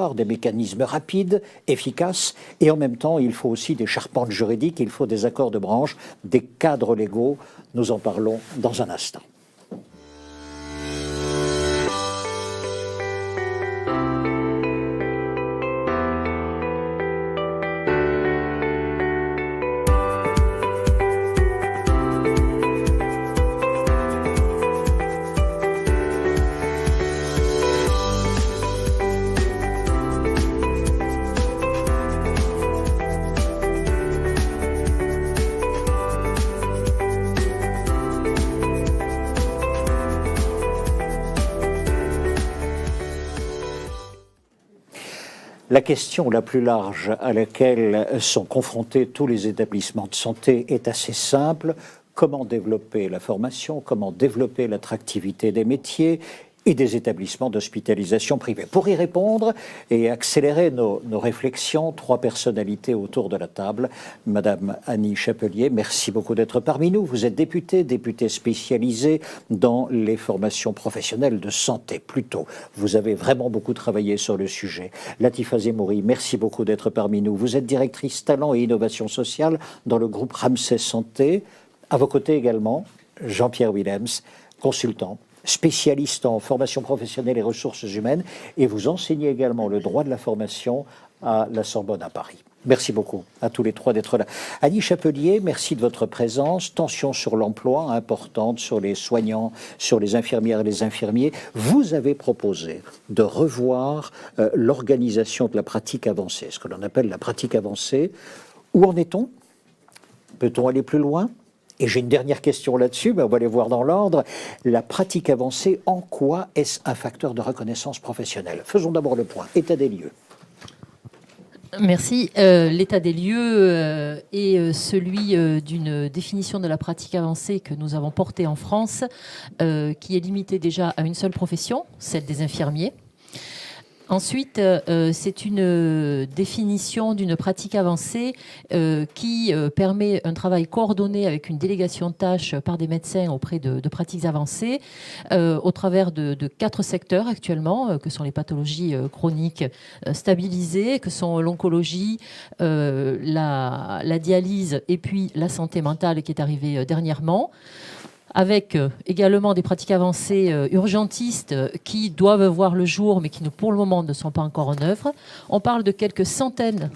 avoir des mécanismes rapides, efficaces, et en même temps, il faut aussi des charpentes juridiques, il faut des accords de branche, des cadres légaux. Nous en parlons dans un instant. La question la plus large à laquelle sont confrontés tous les établissements de santé est assez simple. Comment développer la formation, comment développer l'attractivité des métiers et des établissements d'hospitalisation privés. Pour y répondre et accélérer nos réflexions, 3 personnalités autour de la table. Madame Annie Chapelier, merci beaucoup d'être parmi nous. Vous êtes députée spécialisée dans les formations professionnelles de santé, plutôt. Vous avez vraiment beaucoup travaillé sur le sujet. Latifa Zemouri, merci beaucoup d'être parmi nous. Vous êtes directrice talent et innovation sociale dans le groupe Ramsay Santé. À vos côtés également, Jean-Pierre Willems, consultant, spécialiste en formation professionnelle et ressources humaines, et vous enseignez également le droit de la formation à la Sorbonne à Paris. Merci beaucoup à tous les 3 d'être là. Annie Chapelier, merci de votre présence. Tension sur l'emploi importante, sur les soignants, sur les infirmières et les infirmiers. Vous avez proposé de revoir l'organisation de la pratique avancée, ce que l'on appelle la pratique avancée. Où en est-on? Peut-on aller plus loin? Et j'ai une dernière question là-dessus, mais on va les voir dans l'ordre. La pratique avancée, en quoi est-ce un facteur de reconnaissance professionnelle? Faisons d'abord le point. État des lieux. Merci. L'état des lieux est celui d'une définition de la pratique avancée que nous avons portée en France, qui est limitée déjà à une seule profession, celle des infirmiers. Ensuite, c'est une définition d'une pratique avancée qui permet un travail coordonné avec une délégation de tâches par des médecins auprès de pratiques avancées au travers de 4 secteurs actuellement, que sont les pathologies chroniques stabilisées, que sont l'oncologie, la dialyse et puis la santé mentale qui est arrivée dernièrement, avec également des pratiques avancées urgentistes qui doivent voir le jour, mais qui pour le moment ne sont pas encore en œuvre. On parle de quelques centaines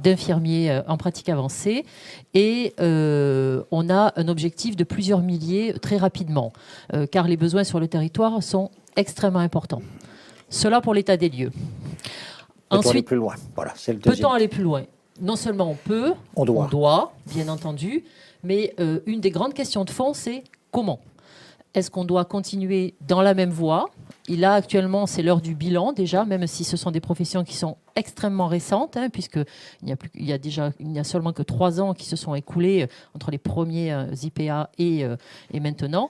d'infirmiers en pratique avancée et on a un objectif de plusieurs milliers très rapidement, car les besoins sur le territoire sont extrêmement importants. Cela pour l'état des lieux. Peut-on aller plus loin? Voilà, c'est le deuxième. Peut-on aller plus loin? Non seulement on peut, on doit, bien entendu, mais une des grandes questions de fond, c'est comment? Est-ce qu'on doit continuer dans la même voie? Là, actuellement, c'est l'heure du bilan déjà, même si ce sont des professions qui sont extrêmement récentes, puisqu'il n'y a seulement que 3 ans qui se sont écoulés entre les premiers IPA et maintenant.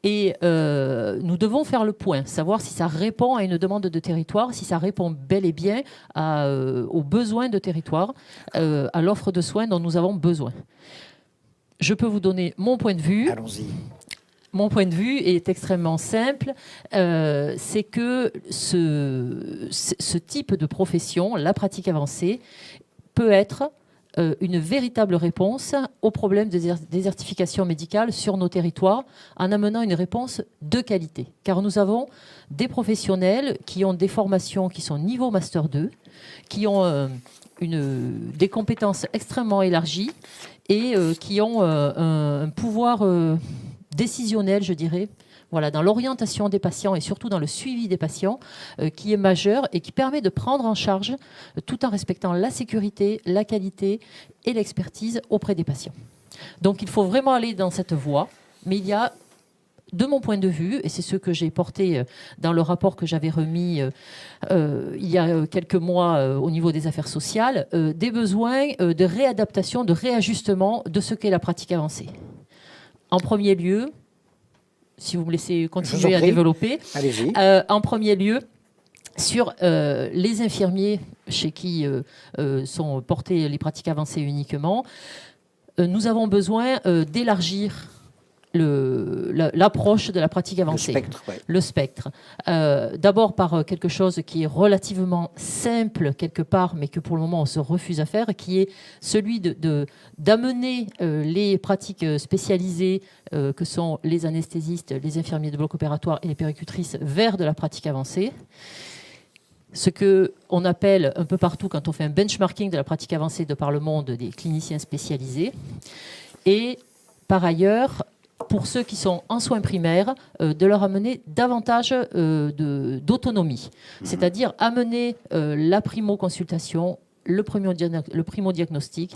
Et nous devons faire le point, savoir si ça répond à une demande de territoire, si ça répond bel et bien aux besoins de territoire, à l'offre de soins dont nous avons besoin. Je peux vous donner mon point de vue. Allons-y. Mon point de vue est extrêmement simple. C'est que ce type de profession, la pratique avancée, peut être une véritable réponse aux problèmes de désertification médicale sur nos territoires en amenant une réponse de qualité. Car nous avons des professionnels qui ont des formations qui sont niveau Master 2, qui ont des compétences extrêmement élargies et qui ont un pouvoir décisionnel, je dirais, voilà, dans l'orientation des patients et surtout dans le suivi des patients, qui est majeur et qui permet de prendre en charge tout en respectant la sécurité, la qualité et l'expertise auprès des patients. Donc il faut vraiment aller dans cette voie, mais il y a, de mon point de vue, et c'est ce que j'ai porté dans le rapport que j'avais remis il y a quelques mois au niveau des affaires sociales, des besoins de réadaptation, de réajustement de ce qu'est la pratique avancée. En premier lieu, si vous me laissez continuer à développer, en premier lieu, sur les infirmiers chez qui sont portées les pratiques avancées uniquement, nous avons besoin d'élargir le l'approche de la pratique avancée. Le spectre, oui. Le spectre. D'abord par quelque chose qui est relativement simple quelque part, mais que pour le moment on se refuse à faire, qui est celui d'amener les pratiques spécialisées, que sont les anesthésistes, les infirmiers de bloc opératoire et les puéricultrices, vers de la pratique avancée. Ce qu'on appelle un peu partout, quand on fait un benchmarking de la pratique avancée de par le monde, des cliniciens spécialisés. Et par ailleurs, pour ceux qui sont en soins primaires, de leur amener davantage d'autonomie. C'est-à-dire amener la primo-consultation, le primo-diagnostic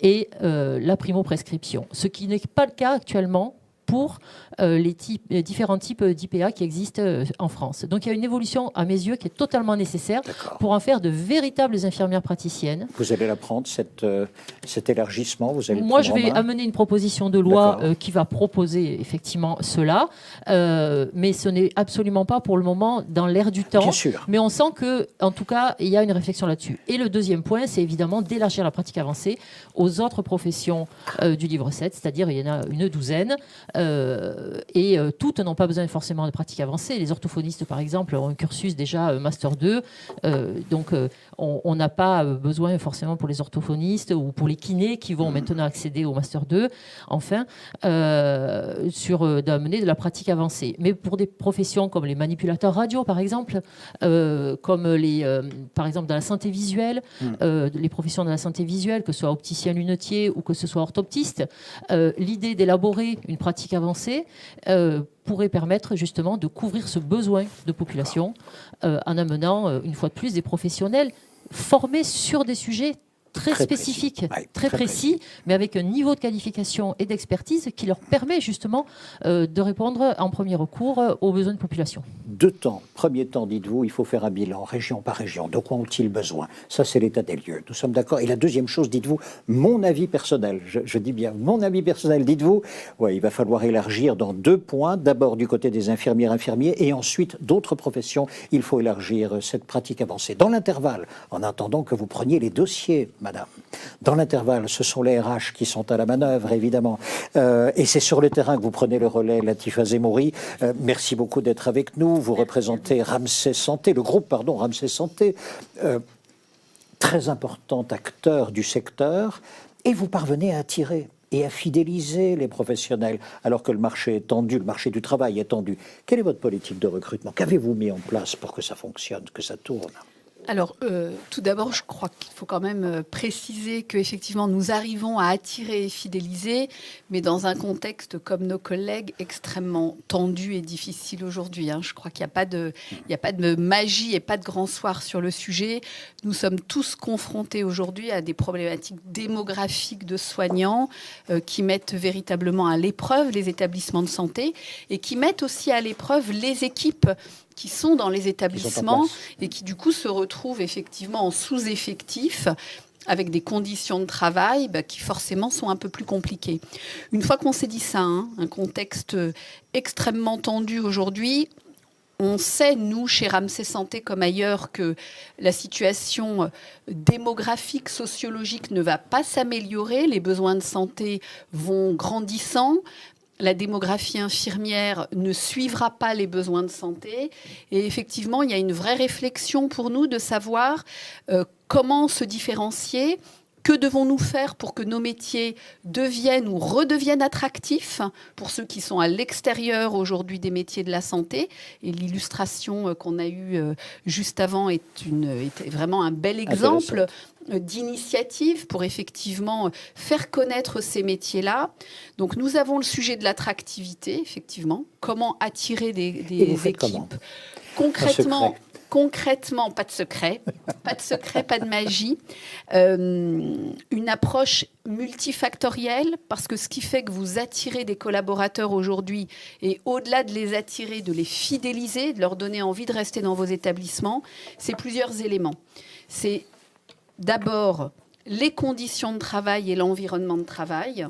et la primo-prescription. Ce qui n'est pas le cas actuellement pour les différents types d'IPA qui existent en France. Donc il y a une évolution, à mes yeux, qui est totalement nécessaire pour en faire de véritables infirmières praticiennes. Vous allez l'apprendre, cet élargissement, vous allez Moi, je vais amener une proposition de loi qui va proposer effectivement cela, mais ce n'est absolument pas pour le moment dans l'air du temps. Bien sûr. Mais on sent que, en tout cas, il y a une réflexion là-dessus. Et le deuxième point, c'est évidemment d'élargir la pratique avancée aux autres professions du livre 7, c'est-à-dire il y en a une douzaine. Et toutes n'ont pas besoin forcément de pratique avancée. Les orthophonistes, par exemple, ont un cursus déjà Master 2. Donc, on n'a pas besoin forcément pour les orthophonistes ou pour les kinés qui vont maintenant accéder au Master 2, enfin, d'amener de la pratique avancée. Mais pour des professions comme les manipulateurs radio, par exemple, comme par exemple dans la santé visuelle, les professions de la santé visuelle, que ce soit opticien lunetier ou que ce soit orthoptiste, l'idée d'élaborer une pratique avancée pourrait permettre justement de couvrir ce besoin de population en amenant une fois de plus des professionnels formés sur des sujets très spécifiques, très précis, mais avec un niveau de qualification et d'expertise qui leur permet justement de répondre en premier recours aux besoins de population. 2 temps. Premier temps, dites-vous, il faut faire un bilan, région par région. De quoi ont-ils besoin? Ça, c'est l'état des lieux. Nous sommes d'accord. Et la deuxième chose, dites-vous, mon avis personnel. Je dis bien mon avis personnel. Dites-vous, ouais, il va falloir élargir dans 2 points. D'abord du côté des infirmières, infirmiers, et ensuite d'autres professions. Il faut élargir cette pratique avancée. Dans l'intervalle, en attendant que vous preniez les dossiers, madame. Dans l'intervalle, ce sont les RH qui sont à la manœuvre, évidemment. Et c'est sur le terrain que vous prenez le relais, Latifa Zemouri. Merci beaucoup d'être avec nous. Vous représentez Ramsay Santé, le groupe, pardon, Ramsay Santé, très important acteur du secteur. Et vous parvenez à attirer et à fidéliser les professionnels, alors que le marché est tendu, le marché du travail est tendu. Quelle est votre politique de recrutement? Qu'avez-vous mis en place pour que ça fonctionne, que ça tourne? Alors, tout d'abord, je crois qu'il faut quand même préciser qu'effectivement, nous arrivons à attirer et fidéliser, mais dans un contexte, comme nos collègues, extrêmement tendu et difficile aujourd'hui. Je crois qu'il n'y a pas de magie et pas de grand soir sur le sujet. Nous sommes tous confrontés aujourd'hui à des problématiques démographiques de soignants qui mettent véritablement à l'épreuve les établissements de santé et qui mettent aussi à l'épreuve les équipes qui sont dans les établissements et qui du coup se retrouvent effectivement en sous-effectif avec des conditions de travail qui forcément sont un peu plus compliquées. Une fois qu'on s'est dit ça, un contexte extrêmement tendu aujourd'hui, on sait, nous, chez Ramsay Santé comme ailleurs, que la situation démographique, sociologique ne va pas s'améliorer, les besoins de santé vont grandissant. La démographie infirmière ne suivra pas les besoins de santé. Et effectivement, il y a une vraie réflexion pour nous de savoir comment se différencier, que devons-nous faire pour que nos métiers deviennent ou redeviennent attractifs pour ceux qui sont à l'extérieur aujourd'hui des métiers de la santé. Et l'illustration qu'on a eue juste avant est vraiment un bel exemple d'initiative pour effectivement faire connaître ces métiers-là. Donc nous avons le sujet de l'attractivité, effectivement. Comment attirer des équipes Concrètement, pas de secret, pas de magie. Une approche multifactorielle, parce que ce qui fait que vous attirez des collaborateurs aujourd'hui, et au-delà de les attirer, de les fidéliser, de leur donner envie de rester dans vos établissements, c'est plusieurs éléments. C'est d'abord les conditions de travail et l'environnement de travail.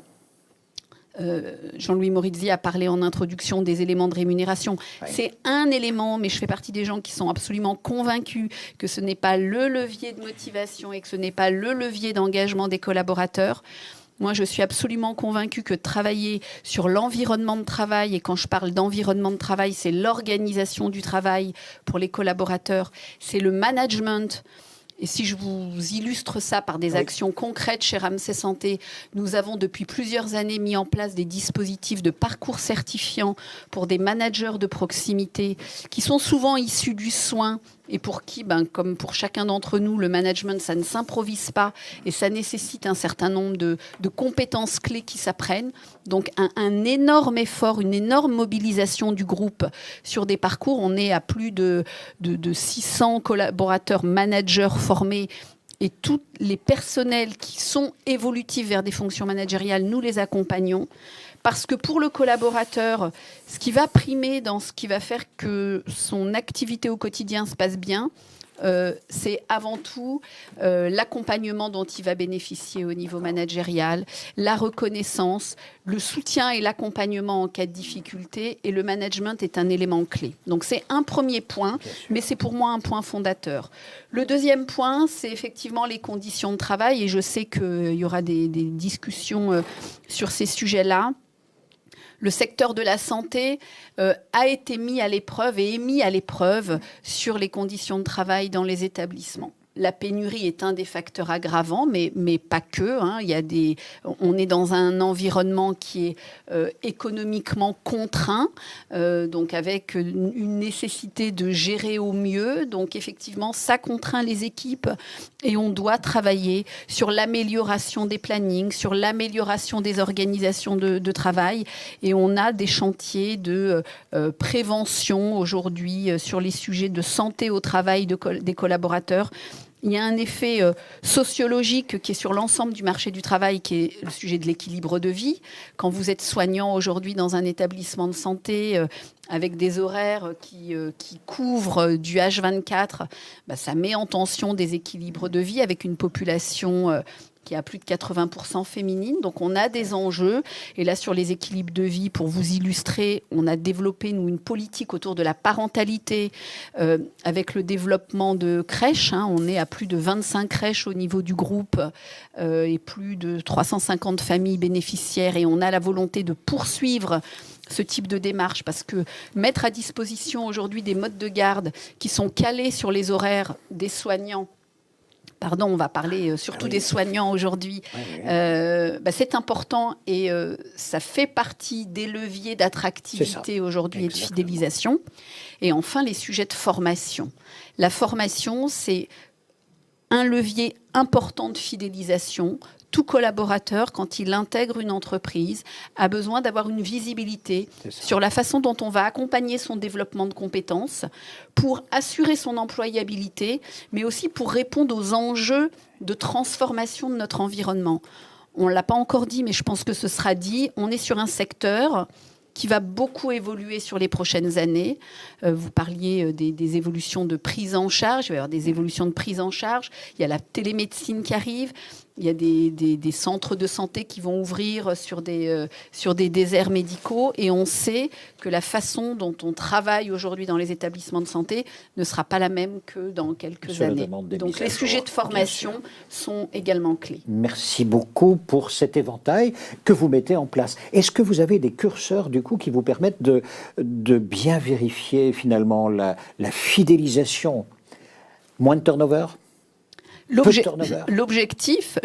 Jean-Louis Morizzi a parlé en introduction des éléments de rémunération. Oui. C'est un élément, mais je fais partie des gens qui sont absolument convaincus que ce n'est pas le levier de motivation et que ce n'est pas le levier d'engagement des collaborateurs. Moi, je suis absolument convaincue que travailler sur l'environnement de travail, et quand je parle d'environnement de travail, c'est l'organisation du travail pour les collaborateurs, c'est le management. Et si je vous illustre ça par des actions concrètes chez Ramsay Santé, nous avons depuis plusieurs années mis en place des dispositifs de parcours certifiants pour des managers de proximité qui sont souvent issus du soin et pour qui, comme pour chacun d'entre nous, le management, ça ne s'improvise pas et ça nécessite un certain nombre de compétences clés qui s'apprennent. Donc un énorme effort, une énorme mobilisation du groupe sur des parcours. On est à plus de 600 collaborateurs managers formés et tous les personnels qui sont évolutifs vers des fonctions managériales, nous les accompagnons. Parce que pour le collaborateur, ce qui va primer dans ce qui va faire que son activité au quotidien se passe bien, c'est avant tout l'accompagnement dont il va bénéficier au niveau managérial, la reconnaissance, le soutien et l'accompagnement en cas de difficulté, et le management est un élément clé. Donc c'est un premier point, mais c'est pour moi un point fondateur. Le deuxième point, c'est effectivement les conditions de travail, et je sais qu'il y aura des discussions sur ces sujets-là. Le secteur de la santé a été mis à l'épreuve et est mis à l'épreuve sur les conditions de travail dans les établissements. La pénurie est un des facteurs aggravants, mais pas que. On est dans un environnement qui est économiquement contraint, donc avec une nécessité de gérer au mieux. Donc effectivement, ça contraint les équipes et on doit travailler sur l'amélioration des plannings, sur l'amélioration des organisations de travail. Et on a des chantiers de prévention aujourd'hui sur les sujets de santé au travail des collaborateurs. Il y a un effet sociologique qui est sur l'ensemble du marché du travail, qui est le sujet de l'équilibre de vie. Quand vous êtes soignant aujourd'hui dans un établissement de santé avec des horaires qui couvrent du H24, ça met en tension des équilibres de vie avec une population qui est à plus de 80% féminine. Donc on a des enjeux. Et là, sur les équilibres de vie, pour vous illustrer, on a développé, nous, une politique autour de la parentalité avec le développement de crèches. On est à plus de 25 crèches au niveau du groupe et plus de 350 familles bénéficiaires. Et on a la volonté de poursuivre ce type de démarche, parce que mettre à disposition aujourd'hui des modes de garde qui sont calés sur les horaires des soignants, on va parler surtout des soignants aujourd'hui. C'est important et ça fait partie des leviers d'attractivité aujourd'hui et de fidélisation. Et enfin, les sujets de formation. La formation, c'est un levier important de fidélisation. Tout collaborateur, quand il intègre une entreprise, a besoin d'avoir une visibilité sur la façon dont on va accompagner son développement de compétences pour assurer son employabilité, mais aussi pour répondre aux enjeux de transformation de notre environnement. On ne l'a pas encore dit, mais je pense que ce sera dit. On est sur un secteur qui va beaucoup évoluer sur les prochaines années. Vous parliez des évolutions de prise en charge. Il va y avoir des évolutions de prise en charge. Il y a la télémédecine qui arrive. Il y a des centres de santé qui vont ouvrir sur des déserts médicaux. Et on sait que la façon dont on travaille aujourd'hui dans les établissements de santé ne sera pas la même que dans quelques années. Donc les sujets de formation sont également clés. Merci beaucoup pour cet éventail que vous mettez en place. Est-ce que vous avez des curseurs du coup qui vous permettent de bien vérifier finalement la fidélisation? Moins de turnover? L'objectif,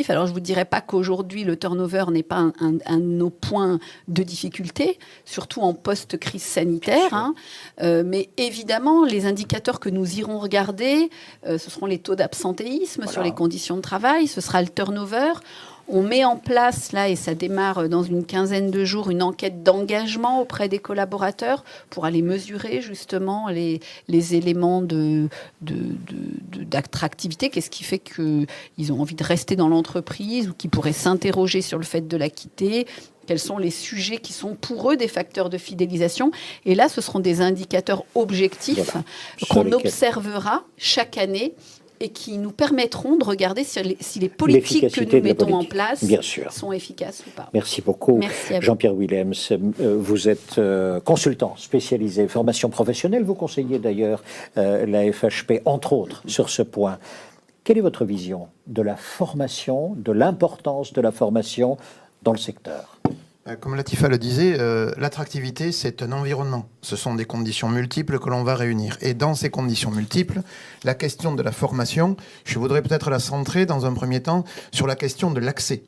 alors je ne vous dirais pas qu'aujourd'hui le turnover n'est pas un de nos points de difficulté, surtout en post-crise sanitaire, mais évidemment les indicateurs que nous irons regarder, ce seront les taux d'absentéisme sur les conditions de travail, ce sera le turnover. On met en place, là, et ça démarre dans une quinzaine de jours, une enquête d'engagement auprès des collaborateurs pour aller mesurer justement les éléments d'attractivité. Qu'est-ce qui fait qu'ils ont envie de rester dans l'entreprise ou qu'ils pourraient s'interroger sur le fait de la quitter? Quels sont les sujets qui sont pour eux des facteurs de fidélisation? Et là, ce seront des indicateurs objectifs qu'on observera chaque année et qui nous permettront de regarder si les politiques que nous mettons en place sont efficaces ou pas. Merci beaucoup. Merci Jean-Pierre Willems, vous êtes consultant spécialisé formation professionnelle. Vous conseillez d'ailleurs la FHP, entre autres, sur ce point. Quelle est votre vision de la formation, de l'importance de la formation dans le secteur? Comme Latifa le disait, l'attractivité, c'est un environnement. Ce sont des conditions multiples que l'on va réunir. Et dans ces conditions multiples, la question de la formation, je voudrais peut-être la centrer dans un premier temps sur la question de l'accès.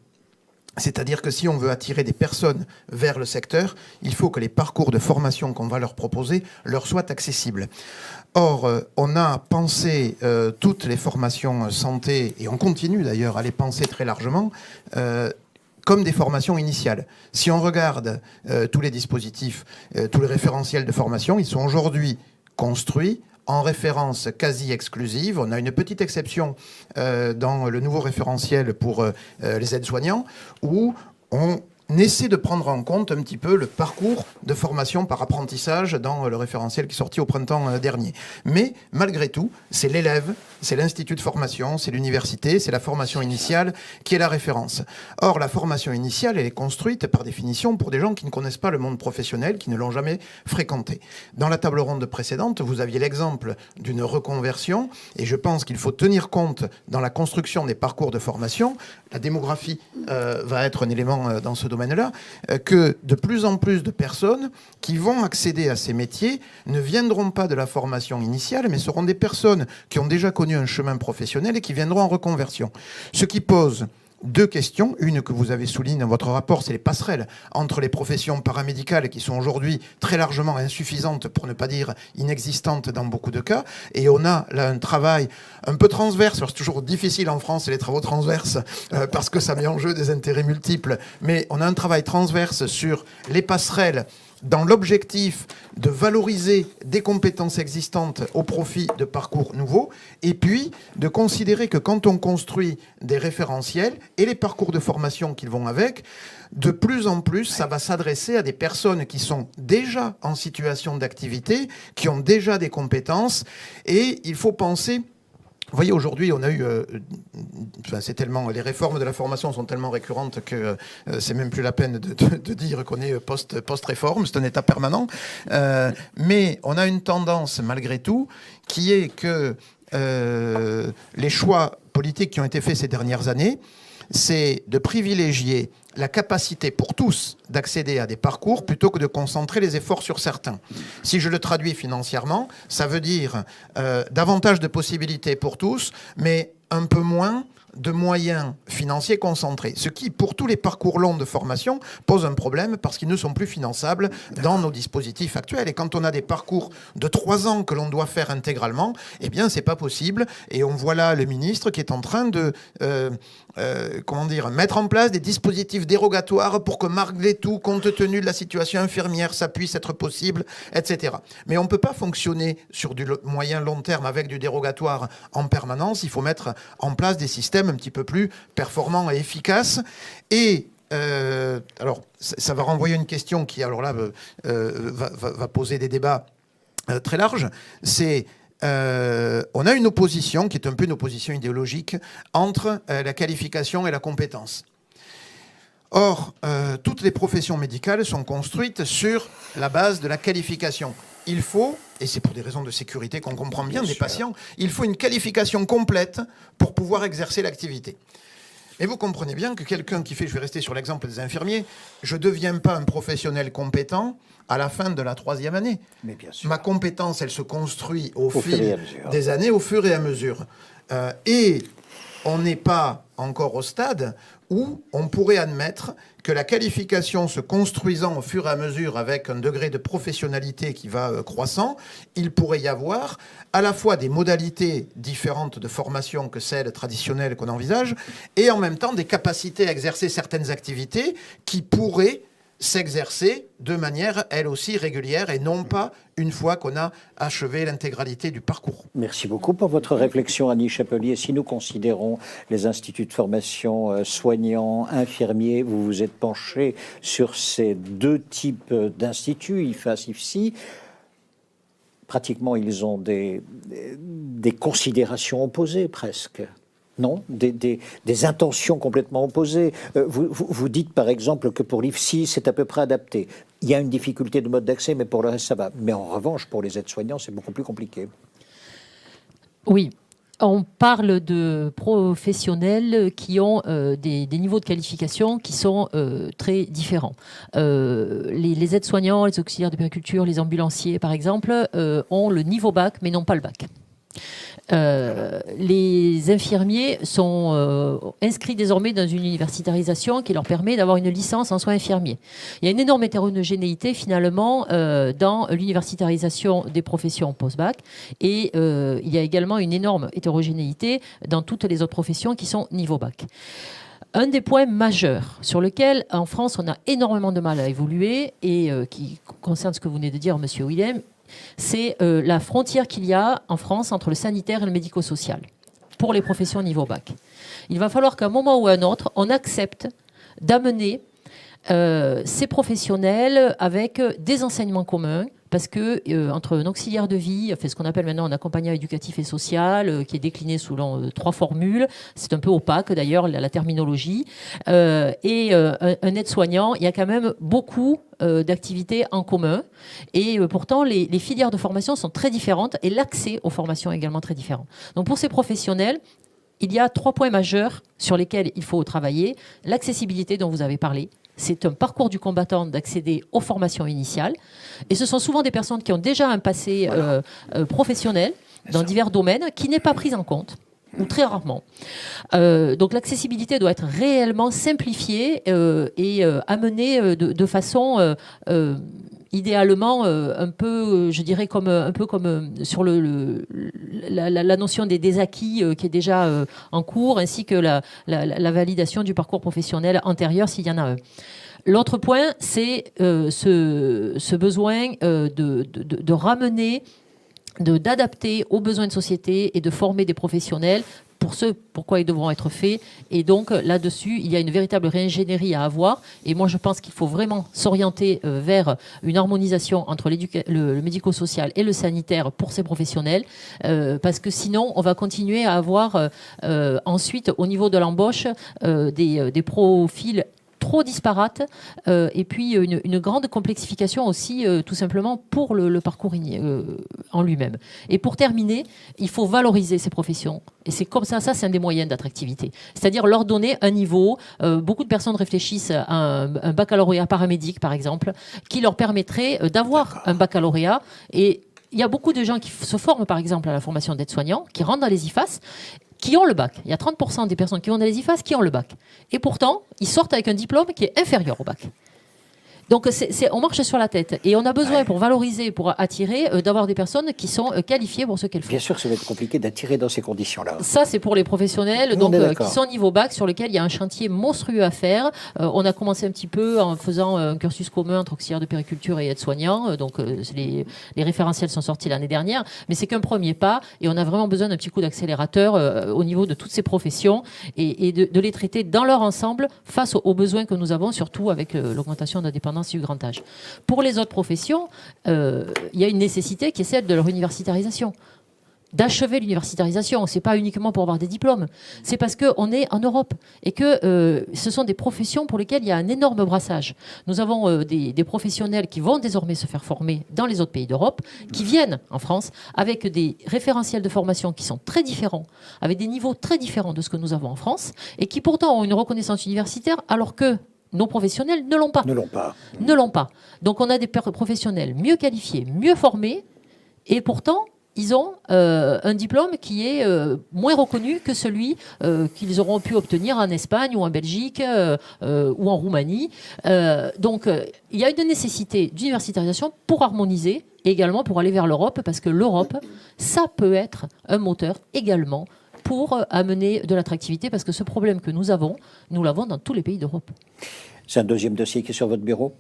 C'est-à-dire que si on veut attirer des personnes vers le secteur, il faut que les parcours de formation qu'on va leur proposer leur soient accessibles. Or, on a pensé toutes les formations santé, et on continue d'ailleurs à les penser très largement, comme des formations initiales. Si on regarde tous les dispositifs, tous les référentiels de formation, ils sont aujourd'hui construits en référence quasi exclusive. On a une petite exception dans le nouveau référentiel pour les aides-soignants, où on essaie de prendre en compte un petit peu le parcours de formation par apprentissage dans le référentiel qui est sorti au printemps dernier. Mais malgré tout, c'est l'élève, c'est l'institut de formation, c'est l'université, c'est la formation initiale qui est la référence. Or, la formation initiale, elle est construite par définition pour des gens qui ne connaissent pas le monde professionnel, qui ne l'ont jamais fréquenté. Dans la table ronde précédente, vous aviez l'exemple d'une reconversion, et je pense qu'il faut tenir compte dans la construction des parcours de formation, la démographie va être un élément dans ce domaine-là, que de plus en plus de personnes qui vont accéder à ces métiers ne viendront pas de la formation initiale, mais seront des personnes qui ont déjà connu un chemin professionnel et qui viendront en reconversion. Ce qui pose deux questions. Une que vous avez soulignée dans votre rapport, c'est les passerelles entre les professions paramédicales qui sont aujourd'hui très largement insuffisantes, pour ne pas dire inexistantes dans beaucoup de cas. Et on a là un travail un peu transverse. C'est toujours difficile en France, les travaux transverses, parce que ça met en jeu des intérêts multiples. Mais on a un travail transverse sur les passerelles dans l'objectif de valoriser des compétences existantes au profit de parcours nouveaux, et puis de considérer que quand on construit des référentiels et les parcours de formation qu'ils vont avec, de plus en plus, ça va s'adresser à des personnes qui sont déjà en situation d'activité, qui ont déjà des compétences, et il faut penser... Vous voyez, aujourd'hui, on a eu... c'est tellement, les réformes de la formation sont tellement récurrentes que c'est même plus la peine de dire qu'on est post-réforme, c'est un état permanent. Mais on a une tendance, malgré tout, qui est que les choix politiques qui ont été faits ces dernières années, c'est de privilégier la capacité pour tous d'accéder à des parcours plutôt que de concentrer les efforts sur certains. Si je le traduis financièrement, ça veut dire davantage de possibilités pour tous, mais un peu moins de moyens financiers concentrés. Ce qui, pour tous les parcours longs de formation, pose un problème parce qu'ils ne sont plus finançables dans nos dispositifs actuels. Et quand on a des parcours de 3 ans que l'on doit faire intégralement, eh bien, c'est pas possible. Et on voit là le ministre qui est en train de mettre en place des dispositifs dérogatoires pour que malgré tout, compte tenu de la situation infirmière, ça puisse être possible, etc. Mais on ne peut pas fonctionner sur du moyen long terme avec du dérogatoire en permanence. Il faut mettre en place des systèmes un petit peu plus performants et efficaces. Et alors, ça va renvoyer une question qui, alors là, va poser des débats très larges. C'est on a une opposition qui est un peu une opposition idéologique entre la qualification et la compétence. Or, toutes les professions médicales sont construites sur la base de la qualification. Il faut, et c'est pour des raisons de sécurité qu'on comprend bien des patients, il faut une qualification complète pour pouvoir exercer l'activité. Et vous comprenez bien que quelqu'un qui fait, je vais rester sur l'exemple des infirmiers, je ne deviens pas un professionnel compétent à la fin de la 3e année. Mais bien sûr. Ma compétence, elle se construit au fil des années, au fur et à mesure. Et on n'est pas encore au stade où on pourrait admettre que la qualification se construisant au fur et à mesure avec un degré de professionnalité qui va croissant, il pourrait y avoir à la fois des modalités différentes de formation que celles traditionnelles qu'on envisage, et en même temps des capacités à exercer certaines activités qui pourraient s'exercer de manière, elle aussi, régulière, et non pas une fois qu'on a achevé l'intégralité du parcours. Merci beaucoup pour votre réflexion, Annie Chapelier. Si nous considérons les instituts de formation soignants, infirmiers, vous vous êtes penché sur ces deux types d'instituts, IFAS, IFSI. Pratiquement, ils ont des considérations opposées, presque. Non, des intentions complètement opposées. Vous dites par exemple que pour l'IFSI, c'est à peu près adapté. Il y a une difficulté de mode d'accès, mais pour le reste, ça va. Mais en revanche, pour les aides-soignants, c'est beaucoup plus compliqué. Oui. On parle de professionnels qui ont des niveaux de qualification qui sont très différents. Les aides-soignants, les auxiliaires de puériculture, les ambulanciers, par exemple, ont le niveau bac, mais n'ont pas le bac. Les infirmiers sont inscrits désormais dans une universitarisation qui leur permet d'avoir une licence en soins infirmiers. Il y a une énorme hétérogénéité finalement dans l'universitarisation des professions post-bac et il y a également une énorme hétérogénéité dans toutes les autres professions qui sont niveau bac. Un des points majeurs sur lequel, en France, on a énormément de mal à évoluer et qui concerne ce que vous venez de dire, Monsieur Willem, c'est la frontière qu'il y a en France entre le sanitaire et le médico-social pour les professions niveau bac. Il va falloir qu'à un moment ou à un autre, on accepte d'amener ces professionnels avec des enseignements communs, parce que entre un auxiliaire de vie, fait ce qu'on appelle maintenant un accompagnant éducatif et social, qui est décliné selon 3 formules, c'est un peu opaque d'ailleurs la terminologie, et un aide-soignant, il y a quand même beaucoup d'activités en commun, et pourtant les filières de formation sont très différentes, et l'accès aux formations est également très différent. Donc pour ces professionnels, il y a 3 points majeurs sur lesquels il faut travailler. L'accessibilité dont vous avez parlé. C'est un parcours du combattant d'accéder aux formations initiales. Et ce sont souvent des personnes qui ont déjà un passé professionnel dans divers domaines qui n'est pas pris en compte, ou très rarement. Donc l'accessibilité doit être réellement simplifiée et amenée de façon idéalement un peu, je dirais, un peu comme sur la notion des acquis qui est déjà en cours, ainsi que la validation du parcours professionnel antérieur, s'il y en a un. L'autre point, c'est ce besoin de ramener, d'adapter aux besoins de société et de former des professionnels pour ce pourquoi ils devront être faits. Et donc là-dessus, il y a une véritable réingénierie à avoir. Et moi, je pense qu'il faut vraiment s'orienter vers une harmonisation entre le médico-social et le sanitaire pour ces professionnels, parce que sinon, on va continuer à avoir ensuite, au niveau de l'embauche, des profils trop disparates et puis une grande complexification aussi tout simplement pour le parcours en lui-même. Et pour terminer, il faut valoriser ces professions et c'est comme ça c'est un des moyens d'attractivité. C'est-à-dire leur donner un niveau. Beaucoup de personnes réfléchissent à un baccalauréat paramédic par exemple qui leur permettrait d'avoir un baccalauréat et il y a beaucoup de gens qui se forment par exemple à la formation d'aide-soignant, qui rentrent dans les IFAS, qui ont le bac. Il y a 30% des personnes qui vont dans les IFAS qui ont le bac. Et pourtant, ils sortent avec un diplôme qui est inférieur au bac. Donc on marche sur la tête. Et on a besoin, pour valoriser, pour attirer, d'avoir des personnes qui sont qualifiées pour ce qu'elles font. Bien sûr, ça va être compliqué d'attirer dans ces conditions-là. Ça, c'est pour les professionnels qui sont niveau bac, sur lequel il y a un chantier monstrueux à faire. On a commencé un petit peu en faisant un cursus commun entre auxiliaires de puériculture et aides-soignants. Donc les référentiels sont sortis l'année dernière. Mais c'est qu'un premier pas. Et on a vraiment besoin d'un petit coup d'accélérateur au niveau de toutes ces professions et de les traiter dans leur ensemble face aux besoins que nous avons, surtout avec l'augmentation de la dépendance du grand âge. Pour les autres professions, il y a une nécessité qui est celle de leur universitarisation. D'achever l'universitarisation, c'est pas uniquement pour avoir des diplômes, c'est parce qu'on est en Europe et que ce sont des professions pour lesquelles il y a un énorme brassage. Nous avons des professionnels qui vont désormais se faire former dans les autres pays d'Europe, qui viennent en France avec des référentiels de formation qui sont très différents, avec des niveaux très différents de ce que nous avons en France, et qui pourtant ont une reconnaissance universitaire alors que nos professionnels ne l'ont pas. Ne l'ont pas. Donc on a des professionnels mieux qualifiés, mieux formés, et pourtant ils ont un diplôme qui est moins reconnu que celui qu'ils auront pu obtenir en Espagne ou en Belgique ou en Roumanie. Donc il y a une nécessité d'universitarisation pour harmoniser et également pour aller vers l'Europe, parce que l'Europe, ça peut être un moteur également pour amener de l'attractivité, parce que ce problème que nous l'avons dans tous les pays d'Europe. C'est un deuxième dossier qui est sur votre bureau ?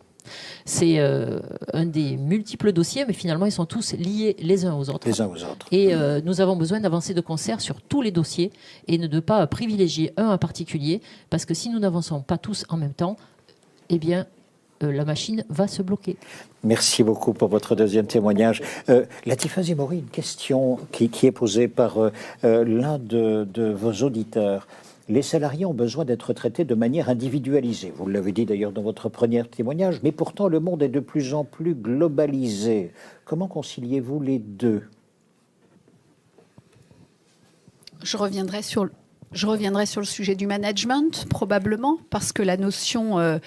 C'est un des multiples dossiers, mais finalement, ils sont tous liés les uns aux autres. Les uns aux autres. Et nous avons besoin d'avancer de concert sur tous les dossiers et de ne pas privilégier un en particulier, parce que si nous n'avançons pas tous en même temps, eh bien, la machine va se bloquer. Merci beaucoup pour votre deuxième témoignage. Latifa Zimouri, une question qui est posée par l'un de vos auditeurs. Les salariés ont besoin d'être traités de manière individualisée. Vous l'avez dit d'ailleurs dans votre premier témoignage, mais pourtant le monde est de plus en plus globalisé. Comment conciliez-vous les deux ? je reviendrai sur le sujet du management, probablement, parce que la notion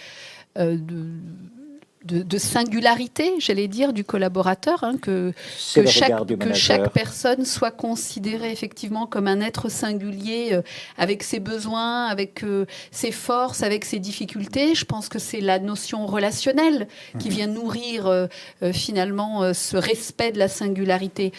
de singularité, j'allais dire, du collaborateur, hein, que chaque personne soit considérée effectivement comme un être singulier avec ses besoins, avec ses forces, avec ses difficultés. Je pense que c'est la notion relationnelle qui vient nourrir finalement ce respect de la singularité.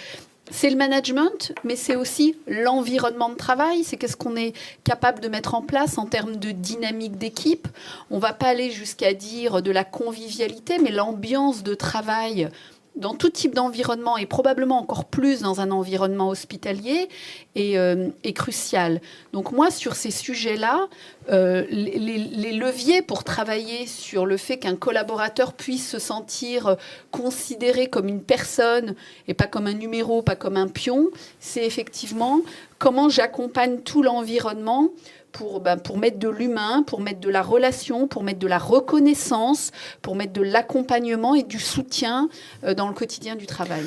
C'est le management, mais c'est aussi l'environnement de travail. C'est qu'est-ce qu'on est capable de mettre en place en termes de dynamique d'équipe. On ne va pas aller jusqu'à dire de la convivialité, mais l'ambiance de travail dans tout type d'environnement, et probablement encore plus dans un environnement hospitalier, est crucial. Donc moi, sur ces sujets-là, les leviers pour travailler sur le fait qu'un collaborateur puisse se sentir considéré comme une personne et pas comme un numéro, pas comme un pion, c'est effectivement comment j'accompagne tout l'environnement pour mettre de l'humain, pour mettre de la relation, pour mettre de la reconnaissance, pour mettre de l'accompagnement et du soutien dans le quotidien du travail.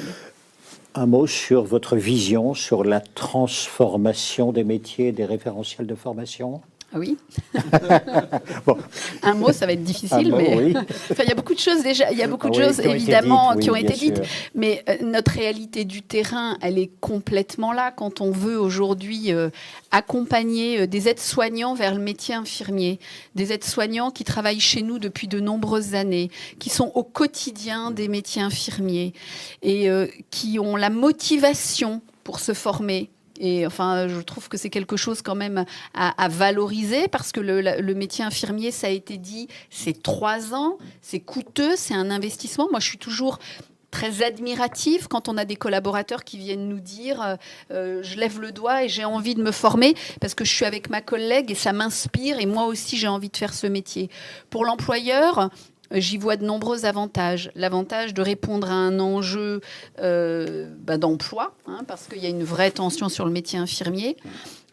Un mot sur votre vision sur la transformation des métiers, des référentiels de formation ? Ah oui. Bon. Un mot, ça va être difficile, mot, mais oui. Enfin, il y a beaucoup de choses déjà. Il y a beaucoup de choses évidemment qui ont été dites, mais notre réalité du terrain, elle est complètement là. Quand on veut aujourd'hui accompagner des aides-soignants vers le métier infirmier, des aides-soignants qui travaillent chez nous depuis de nombreuses années, qui sont au quotidien des métiers infirmiers et qui ont la motivation pour se former. Et enfin, je trouve que c'est quelque chose quand même à valoriser parce que le métier infirmier, ça a été dit, c'est 3 ans, c'est coûteux, c'est un investissement. Moi, je suis toujours très admirative quand on a des collaborateurs qui viennent nous dire je lève le doigt et j'ai envie de me former parce que je suis avec ma collègue et ça m'inspire et moi aussi j'ai envie de faire ce métier. Pour l'employeur, j'y vois de nombreux avantages. L'avantage de répondre à un enjeu d'emploi, hein, parce qu'il y a une vraie tension sur le métier infirmier.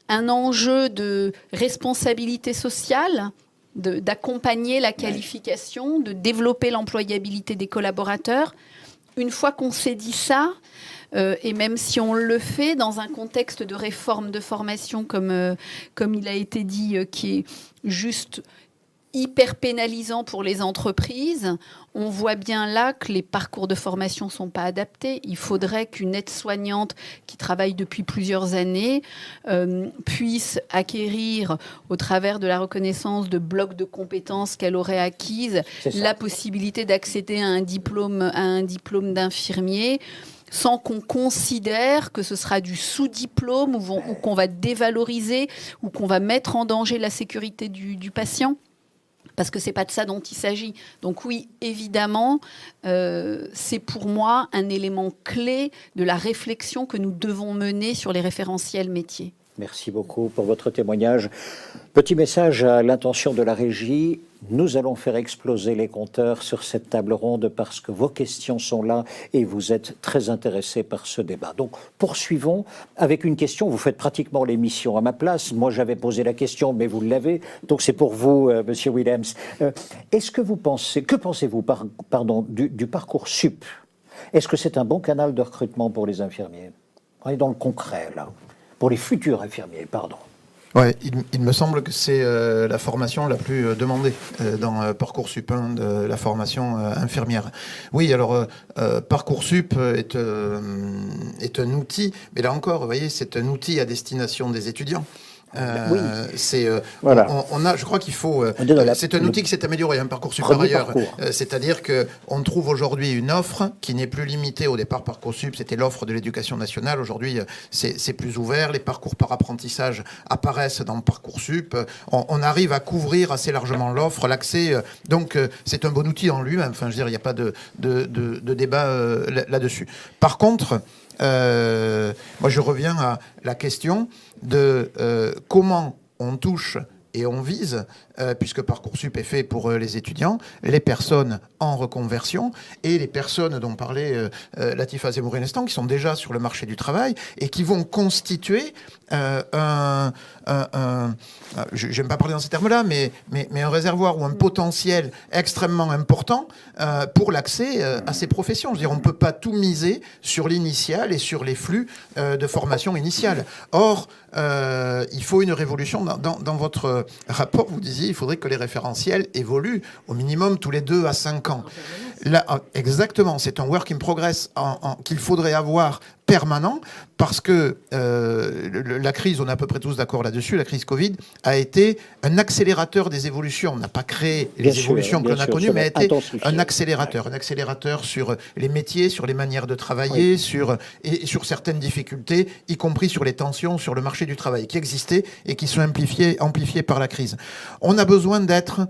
Un enjeu de responsabilité sociale, d'accompagner la qualification, de développer l'employabilité des collaborateurs. Une fois qu'on s'est dit ça, et même si on le fait dans un contexte de réforme de formation, comme il a été dit, qui est juste hyper pénalisant pour les entreprises, on voit bien là que les parcours de formation ne sont pas adaptés. Il faudrait qu'une aide-soignante qui travaille depuis plusieurs années puisse acquérir, au travers de la reconnaissance de blocs de compétences qu'elle aurait acquises, la possibilité d'accéder à un diplôme d'infirmier, sans qu'on considère que ce sera du sous-diplôme ou qu'on va dévaloriser ou qu'on va mettre en danger la sécurité du patient. Parce que ce n'est pas de ça dont il s'agit. Donc oui, évidemment, c'est pour moi un élément clé de la réflexion que nous devons mener sur les référentiels métiers. Merci beaucoup pour votre témoignage. Petit message à l'intention de la régie. Nous allons faire exploser les compteurs sur cette table ronde parce que vos questions sont là et vous êtes très intéressés par ce débat. Donc, poursuivons avec une question. Vous faites pratiquement l'émission à ma place. Moi, j'avais posé la question, mais vous l'avez. Donc, c'est pour vous, Monsieur Willems. Que pensez-vous du Parcoursup? Est-ce que c'est un bon canal de recrutement pour les infirmiers? On est dans le concret, là. Pour les futurs infirmiers, pardon. Ouais, il me semble que c'est la formation la plus demandée dans Parcoursup, de la formation infirmière. Oui, alors Parcoursup est un outil, mais là encore, vous voyez, c'est un outil à destination des étudiants. Oui. Voilà. Je crois qu'il faut. C'est un outil qui s'est amélioré, un Parcoursup par ailleurs. C'est-à-dire qu'on trouve aujourd'hui une offre qui n'est plus limitée au départ. Parcoursup, c'était l'offre de l'éducation nationale. Aujourd'hui, c'est plus ouvert. Les parcours par apprentissage apparaissent dans Parcoursup. On arrive à couvrir assez largement l'offre, l'accès. Donc, c'est un bon outil en lui-même. Enfin, je veux dire, il n'y a pas de débat là-dessus. Par contre, moi, je reviens à la question de comment on touche et on vise, puisque Parcoursup est fait pour les étudiants, les personnes en reconversion et les personnes dont parlait Latifa Zemouri à l'instant, qui sont déjà sur le marché du travail et qui vont constituer j'aime pas parler dans ces termes-là, mais un réservoir ou un potentiel extrêmement important pour l'accès à ces professions. Je veux dire, on ne peut pas tout miser sur l'initial et sur les flux de formation initiale. Or, il faut une révolution. Dans votre rapport, vous disiez il faudrait que les référentiels évoluent au minimum tous les 2 à 5 ans. Là, exactement, c'est un work in progress qu'il faudrait avoir permanent, parce que la crise, on est à peu près tous d'accord là-dessus, la crise Covid a été un accélérateur des évolutions. On n'a pas créé les évolutions que l'on a connues, mais a été un accélérateur sur les métiers, sur les manières de travailler, sur certaines difficultés, y compris sur les tensions sur le marché du travail qui existaient et qui sont amplifiées par la crise. On a besoin d'être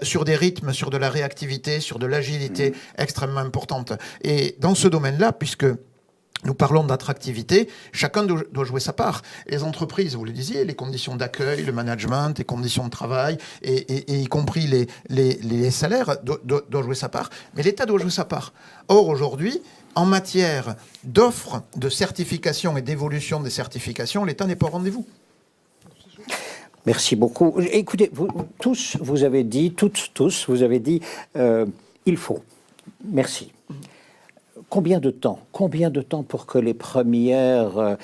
sur des rythmes, sur de la réactivité, sur de l'agilité extrêmement importante. Et dans ce domaine-là, puisque nous parlons d'attractivité, chacun doit jouer sa part. Les entreprises, vous le disiez, les conditions d'accueil, le management, les conditions de travail, et y compris les salaires, doivent jouer sa part. Mais l'État doit jouer sa part. Or, aujourd'hui, en matière d'offres, de certification et d'évolution des certifications, l'État n'est pas au rendez-vous. Merci beaucoup. Écoutez, vous avez dit, vous avez dit, il faut. Merci. Combien de temps pour que les premières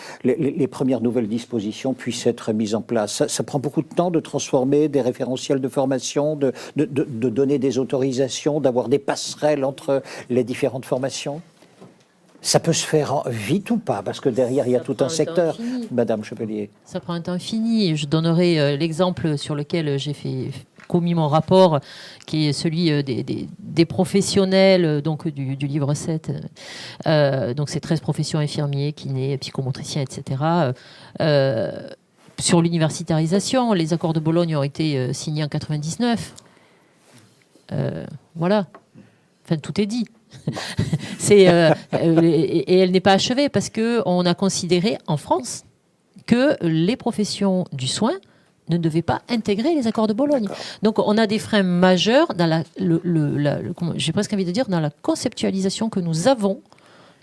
nouvelles dispositions puissent être mises en place? Ça prend beaucoup de temps de transformer des référentiels de formation, de donner des autorisations, d'avoir des passerelles entre les différentes formations? Ça peut se faire vite ou pas? Parce que derrière, il y a tout un secteur. Madame Chapelier. Ça prend un temps fini. Je donnerai l'exemple sur lequel j'ai commis mon rapport, qui est celui des professionnels donc du livre 7. Donc c'est 13 professions: infirmiers, kinés, psychomotriciens, etc. Sur l'universitarisation, les accords de Bologne ont été signés en 99. Voilà. Enfin, tout est dit. Et elle n'est pas achevée parce qu'on a considéré en France que les professions du soin ne devaient pas intégrer les accords de Bologne. Donc on a des freins majeurs dans j'ai presque envie de dire, dans la conceptualisation que nous avons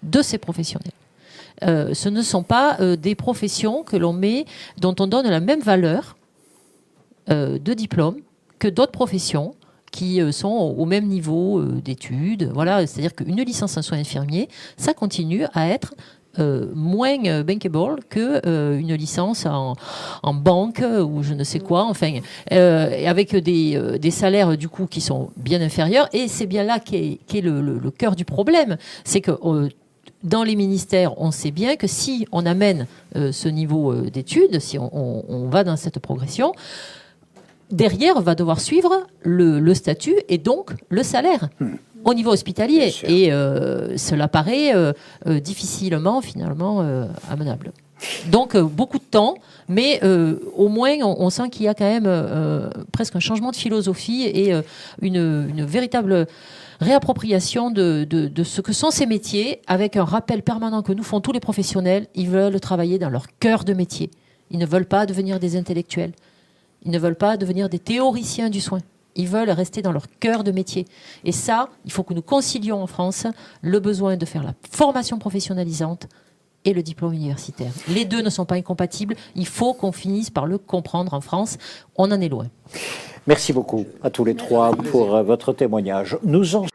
de ces professionnels. Ce ne sont pas des professions que l'on met, dont on donne la même valeur de diplôme que d'autres professions qui sont au même niveau d'études. Voilà, c'est-à-dire qu'une licence en soins infirmiers, ça continue à être moins bankable qu'une licence en banque ou je ne sais quoi, enfin, avec des salaires du coup qui sont bien inférieurs. Et c'est bien là qu'est le cœur du problème. C'est que dans les ministères, on sait bien que si on amène ce niveau d'études, si on va dans cette progression, derrière, va devoir suivre le statut et donc le salaire au niveau hospitalier. Et cela paraît difficilement, finalement, amenable. Donc, beaucoup de temps, mais au moins, on sent qu'il y a quand même presque un changement de philosophie et une véritable réappropriation de ce que sont ces métiers, avec un rappel permanent que nous font tous les professionnels. Ils veulent travailler dans leur cœur de métier. Ils ne veulent pas devenir des intellectuels. Ils ne veulent pas devenir des théoriciens du soin. Ils veulent rester dans leur cœur de métier. Et ça, il faut que nous concilions en France le besoin de faire la formation professionnalisante et le diplôme universitaire. Les deux ne sont pas incompatibles. Il faut qu'on finisse par le comprendre en France. On en est loin. Merci beaucoup à tous les trois pour votre témoignage. Nous en